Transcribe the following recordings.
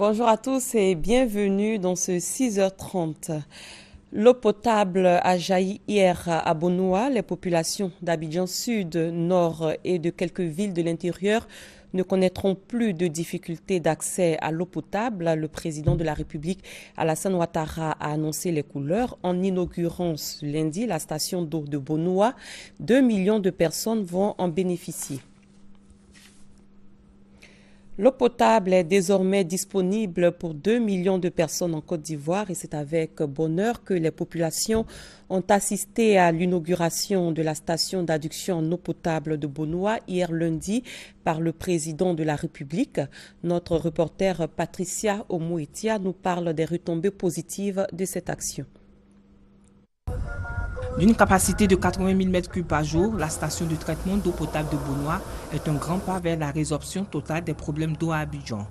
Bonjour à tous et bienvenue dans ce 6h30. L'eau potable a jailli hier à Bonoua. Les populations d'Abidjan Sud, Nord et de quelques villes de l'intérieur ne connaîtront plus de difficultés d'accès à l'eau potable. Le président de la République, Alassane Ouattara, a annoncé les couleurs en inaugurant ce lundi la station d'eau de Bonoua. 2 millions de personnes vont en bénéficier. L'eau potable est désormais disponible pour 2 millions de personnes en Côte d'Ivoire et c'est avec bonheur que les populations ont assisté à l'inauguration de la station d'adduction en eau potable de Bonoua hier lundi par le président de la République. Notre reporter Patricia Omouetia nous parle des retombées positives de cette action. D'une capacité de 80 000 m3 par jour, la station de traitement d'eau potable de Bonoua est un grand pas vers la résorption totale des problèmes d'eau à Abidjan.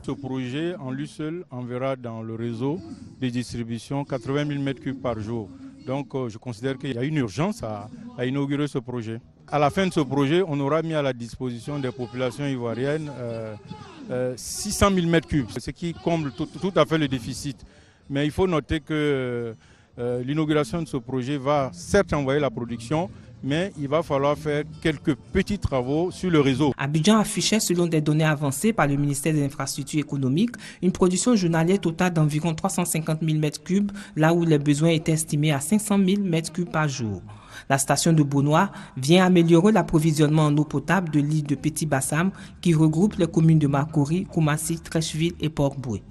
Ce projet, en lui seul, enverra dans le réseau de distribution 80 000 m3 par jour. Donc je considère qu'il y a une urgence à inaugurer ce projet. À la fin de ce projet, on aura mis à la disposition des populations ivoiriennes 600 000 m3, ce qui comble tout à fait le déficit. Mais il faut noter que l'inauguration de ce projet va certes envoyer la production, mais il va falloir faire quelques petits travaux sur le réseau. Abidjan affichait, selon des données avancées par le ministère des Infrastructures économiques, une production journalière totale d'environ 350 000 m3, là où les besoins étaient estimés à 500 000 m3 par jour. La station de Bonoua vient améliorer l'approvisionnement en eau potable de l'île de Petit Bassam, qui regroupe les communes de Makori, Koumassi, Trècheville et Port-Boué.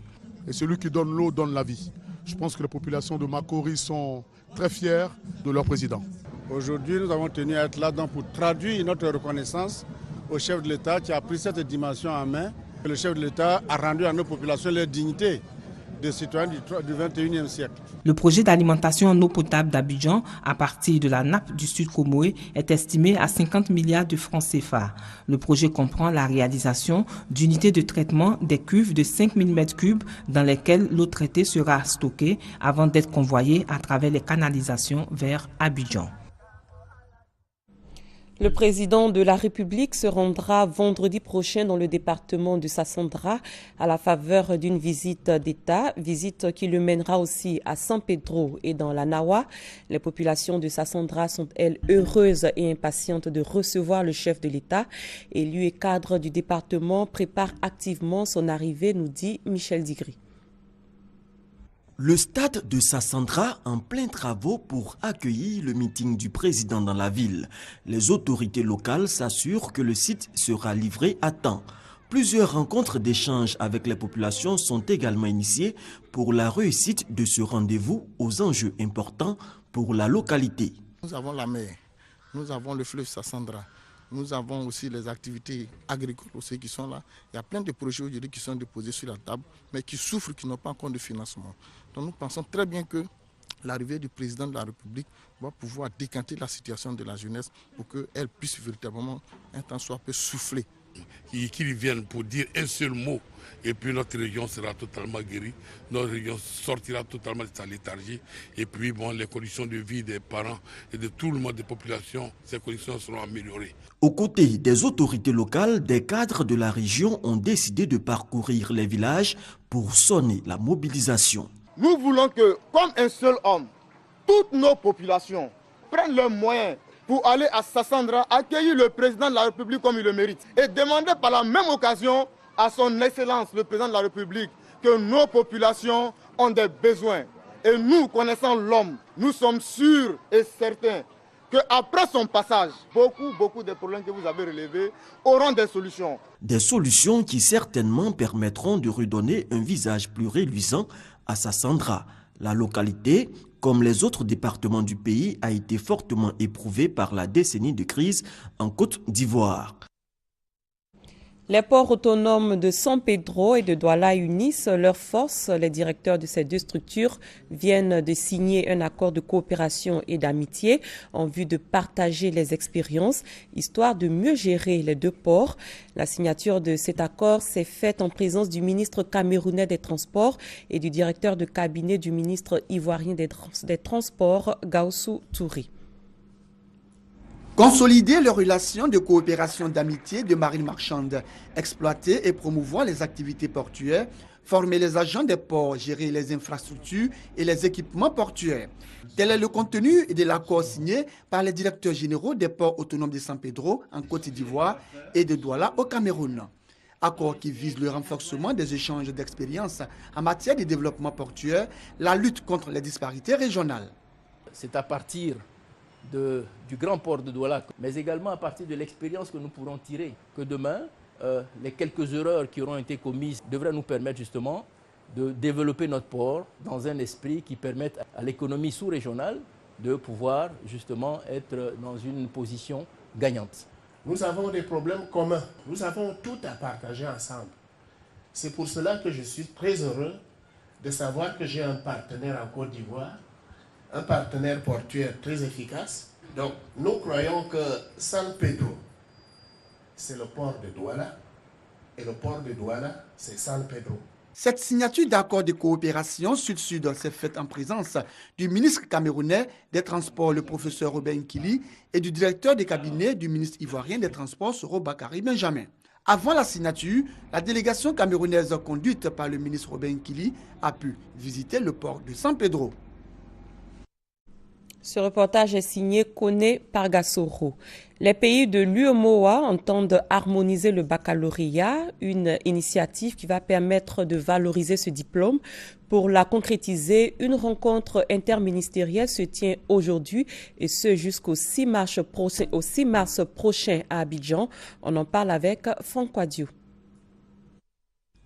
Et celui qui donne l'eau donne la vie. Je pense que les populations de Makori sont très fières de leur président. Aujourd'hui, nous avons tenu à être là pour traduire notre reconnaissance au chef de l'État qui a pris cette dimension en main. Le chef de l'État a rendu à nos populations leur dignité de citoyens du 21e siècle. Le projet d'alimentation en eau potable d'Abidjan, à partir de la nappe du Sud Comoé, est estimé à 50 milliards de francs CFA. Le projet comprend la réalisation d'unités de traitement des cuves de 5 000 m3 dans lesquelles l'eau traitée sera stockée avant d'être convoyée à travers les canalisations vers Abidjan. Le président de la République se rendra vendredi prochain dans le département de Sassandra à la faveur d'une visite d'État, visite qui le mènera aussi à San Pedro et dans la Nawa. Les populations de Sassandra sont, elles, heureuses et impatientes de recevoir le chef de l'État. Élu et cadre du département prépare activement son arrivée, nous dit Michel Digri. Le stade de Sassandra en plein travaux pour accueillir le meeting du président dans la ville. Les autorités locales s'assurent que le site sera livré à temps. Plusieurs rencontres d'échange avec les populations sont également initiées pour la réussite de ce rendez-vous aux enjeux importants pour la localité. Nous avons la mer, nous avons le fleuve Sassandra. Nous avons aussi les activités agricoles aussi qui sont là. Il y a plein de projets aujourd'hui qui sont déposés sur la table, mais qui souffrent, qui n'ont pas encore de financement. Donc nous pensons très bien que l'arrivée du président de la République va pouvoir décanter la situation de la jeunesse pour qu'elle puisse véritablement, un temps soit peu souffler. Qu'ils viennent pour dire un seul mot et puis notre région sera totalement guérie, notre région sortira totalement de sa léthargie et puis bon, les conditions de vie des parents et de tout le monde des populations, ces conditions seront améliorées. Aux côtés des autorités locales, des cadres de la région ont décidé de parcourir les villages pour sonner la mobilisation. Nous voulons que, comme un seul homme, toutes nos populations prennent leurs moyens pour aller à Sassandra, accueillir le président de la République comme il le mérite et demander par la même occasion à son Excellence, le président de la République, que nos populations ont des besoins. Et nous, connaissant l'homme, nous sommes sûrs et certains qu'après son passage, beaucoup des problèmes que vous avez relevés auront des solutions. Des solutions qui certainement permettront de redonner un visage plus reluisant à Sassandra. La localité, comme les autres départements du pays, a été fortement éprouvée par la décennie de crise en Côte d'Ivoire. Les ports autonomes de San Pedro et de Douala unissent leurs forces. Les directeurs de ces deux structures viennent de signer un accord de coopération et d'amitié en vue de partager les expériences, histoire de mieux gérer les deux ports. La signature de cet accord s'est faite en présence du ministre camerounais des Transports et du directeur de cabinet du ministre ivoirien des Transports, Gaoussou Touré. Consolider les relations de coopération d'amitié de marine marchande, exploiter et promouvoir les activités portuaires, former les agents des ports, gérer les infrastructures et les équipements portuaires. Tel est le contenu de l'accord signé par les directeurs généraux des ports autonomes de San Pedro en Côte d'Ivoire et de Douala au Cameroun. Accord qui vise le renforcement des échanges d'expériences en matière de développement portuaire, la lutte contre les disparités régionales. C'est à partir du grand port de Douala, mais également à partir de l'expérience que nous pourrons tirer, que demain, les quelques erreurs qui auront été commises devraient nous permettre justement de développer notre port dans un esprit qui permette à l'économie sous-régionale de pouvoir justement être dans une position gagnante. Nous avons des problèmes communs, nous avons tout à partager ensemble. C'est pour cela que je suis très heureux de savoir que j'ai un partenaire en Côte d'Ivoire, un partenaire portuaire très efficace. Donc nous croyons que San Pedro, c'est le port de Douala, et le port de Douala, c'est San Pedro. Cette signature d'accord de coopération sud-sud s'est faite en présence du ministre camerounais des Transports, le professeur Robert Nkili, et du directeur de cabinet du ministre ivoirien des Transports, Soro Bakary Benjamin. Avant la signature, la délégation camerounaise conduite par le ministre Robert Nkili a pu visiter le port de San Pedro. Ce reportage est signé Kone Pargasoro. Les pays de l'UEMOA entendent harmoniser le baccalauréat, une initiative qui va permettre de valoriser ce diplôme. Pour la concrétiser, une rencontre interministérielle se tient aujourd'hui et ce jusqu'au 6 mars prochain à Abidjan. On en parle avec Franck Wadiou.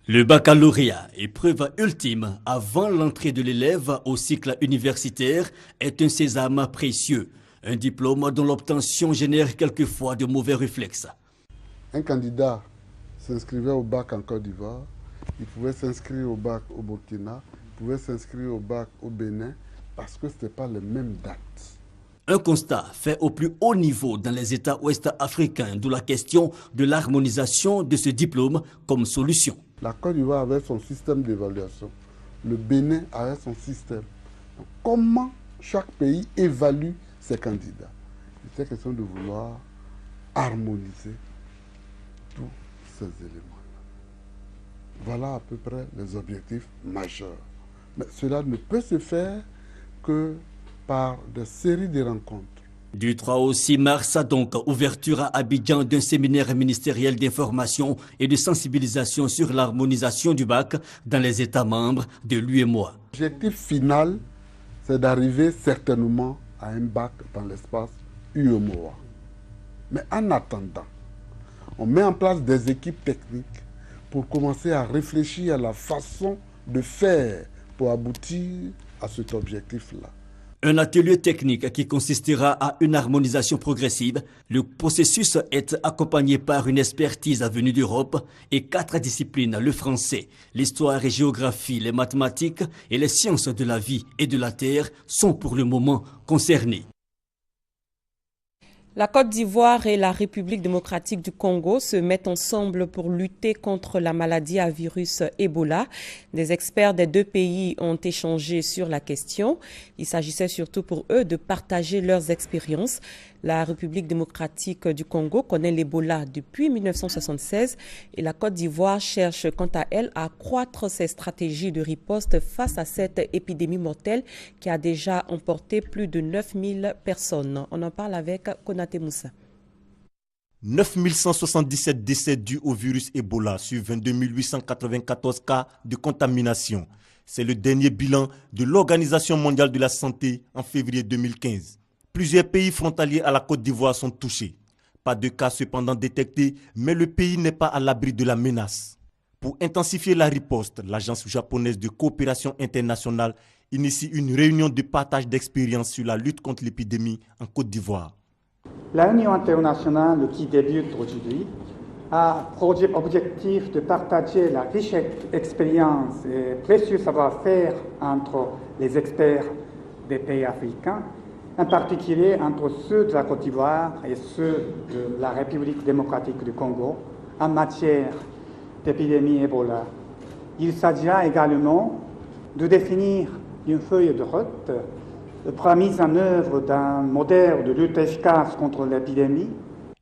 Le baccalauréat, épreuve ultime avant l'entrée de l'élève au cycle universitaire, est un sésame précieux. Un diplôme dont l'obtention génère quelquefois de mauvais réflexes. Un candidat s'inscrivait au bac en Côte d'Ivoire, il pouvait s'inscrire au bac au Burkina, il pouvait s'inscrire au bac au Bénin, parce que ce n'était pas les mêmes dates. Un constat fait au plus haut niveau dans les États ouest-africains, d'où la question de l'harmonisation de ce diplôme comme solution. La Côte d'Ivoire avait son système d'évaluation, le Bénin avait son système. Donc, comment chaque pays évalue ses candidats? Il était question de vouloir harmoniser tous ces éléments-là. Voilà à peu près les objectifs majeurs. Mais cela ne peut se faire que par des séries de rencontres. Du 3 au 6 mars, donc, ouverture à Abidjan d'un séminaire ministériel d'information et de sensibilisation sur l'harmonisation du bac dans les États membres de l'UEMOA. L'objectif final, c'est d'arriver certainement à un bac dans l'espace UEMOA. Mais en attendant, on met en place des équipes techniques pour commencer à réfléchir à la façon de faire pour aboutir à cet objectif-là. Un atelier technique qui consistera à une harmonisation progressive. Le processus est accompagné par une expertise venue d'Europe et 4 disciplines, le français, l'histoire et géographie, les mathématiques et les sciences de la vie et de la terre sont pour le moment concernées. La Côte d'Ivoire et la République démocratique du Congo se mettent ensemble pour lutter contre la maladie à virus Ebola. Des experts des deux pays ont échangé sur la question. Il s'agissait surtout pour eux de partager leurs expériences. La République démocratique du Congo connaît l'Ebola depuis 1976 et la Côte d'Ivoire cherche quant à elle à accroître ses stratégies de riposte face à cette épidémie mortelle qui a déjà emporté plus de 9000 personnes. On en parle avec Konaté Moussa. 9177 décès dus au virus Ebola sur 22 894 cas de contamination. C'est le dernier bilan de l'Organisation mondiale de la santé en février 2015. Plusieurs pays frontaliers à la Côte d'Ivoire sont touchés. Pas de cas cependant détectés, mais le pays n'est pas à l'abri de la menace. Pour intensifier la riposte, l'Agence japonaise de coopération internationale initie une réunion de partage d'expériences sur la lutte contre l'épidémie en Côte d'Ivoire. La réunion internationale qui débute aujourd'hui a pour objectif de partager la riche expérience et précieux savoir-faire entre les experts des pays africains, en particulier entre ceux de la Côte d'Ivoire et ceux de la République démocratique du Congo en matière d'épidémie Ebola. Il s'agira également de définir une feuille de route pour la mise en œuvre d'un modèle de lutte efficace contre l'épidémie.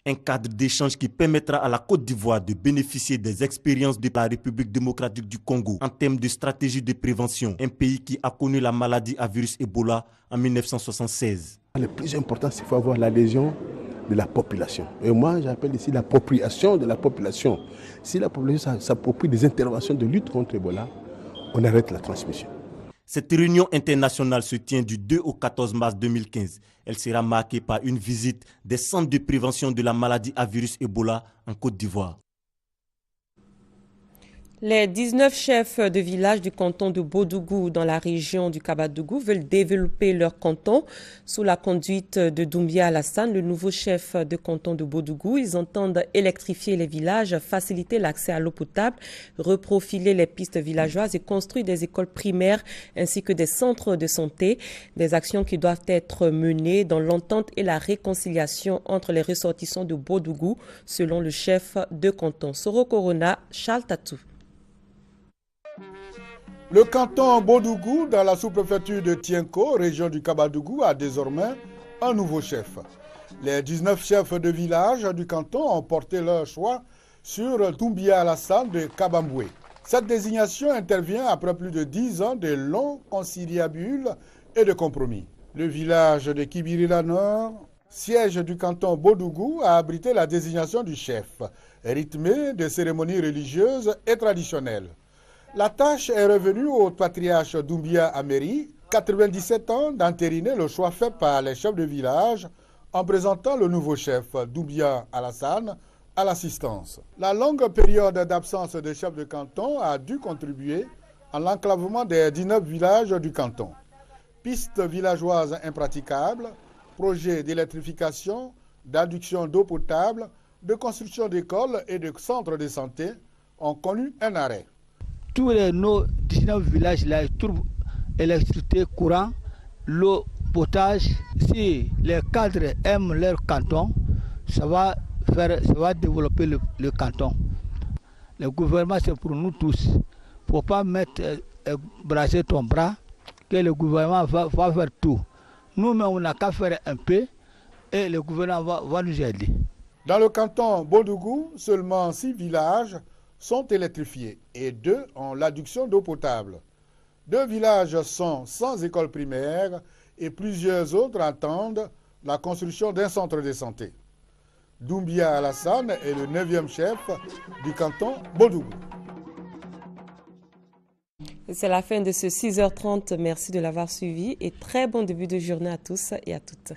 Un cadre d'échange qui permettra à la Côte d'Ivoire de bénéficier des expériences de la République démocratique du Congo en termes de stratégie de prévention, un pays qui a connu la maladie à virus Ebola en 1976. Le plus important, c'est qu'il faut avoir l'adhésion de la population. Et moi, j'appelle ici l'appropriation de la population. Si la population s'approprie des interventions de lutte contre Ebola, on arrête la transmission. Cette réunion internationale se tient du 2 au 14 mars 2015. Elle sera marquée par une visite des centres de prévention de la maladie à virus Ebola en Côte d'Ivoire. Les 19 chefs de village du canton de Bodougou dans la région du Kabadougou veulent développer leur canton sous la conduite de Doumbia Alassane, le nouveau chef de canton de Bodougou. Ils entendent électrifier les villages, faciliter l'accès à l'eau potable, reprofiler les pistes villageoises et construire des écoles primaires ainsi que des centres de santé. Des actions qui doivent être menées dans l'entente et la réconciliation entre les ressortissants de Bodougou, selon le chef de canton. Soro Corona, Charles Tatou. Le canton Bodougou, dans la sous-préfecture de Tienko, région du Kabadougou, a désormais un nouveau chef. Les 19 chefs de village du canton ont porté leur choix sur Doumbia Alassane de Kabamboué. Cette désignation intervient après plus de 10 ans de longs conciliabules et de compromis. Le village de Kibirila Nord, siège du canton Bodougou, a abrité la désignation du chef, rythmée de cérémonies religieuses et traditionnelles. La tâche est revenue au patriarche Doumbia Améry, 97 ans, d'entériner le choix fait par les chefs de village en présentant le nouveau chef, Doumbia Alassane, à l'assistance. La longue période d'absence des chefs de canton a dû contribuer à l'enclavement des 19 villages du canton. Pistes villageoises impraticables, projets d'électrification, d'adduction d'eau potable, de construction d'écoles et de centres de santé ont connu un arrêt. Tous nos 19 villages là trouvent l'électricité, courant, l'eau, potage. Si les cadres aiment leur canton, ça va développer le canton. Le gouvernement, c'est pour nous tous. Il ne faut pas brasser ton bras, que le gouvernement va faire tout. Nous-mêmes, on n'a qu'à faire un peu et le gouvernement va nous aider. Dans le canton Bodougou, seulement 6 villages sont électrifiés et 2 ont l'adduction d'eau potable. 2 villages sont sans école primaire et plusieurs autres attendent la construction d'un centre de santé. Doumbia Alassane est le 9e chef du canton Bodougou. C'est la fin de ce 6h30. Merci de l'avoir suivi et très bon début de journée à tous et à toutes.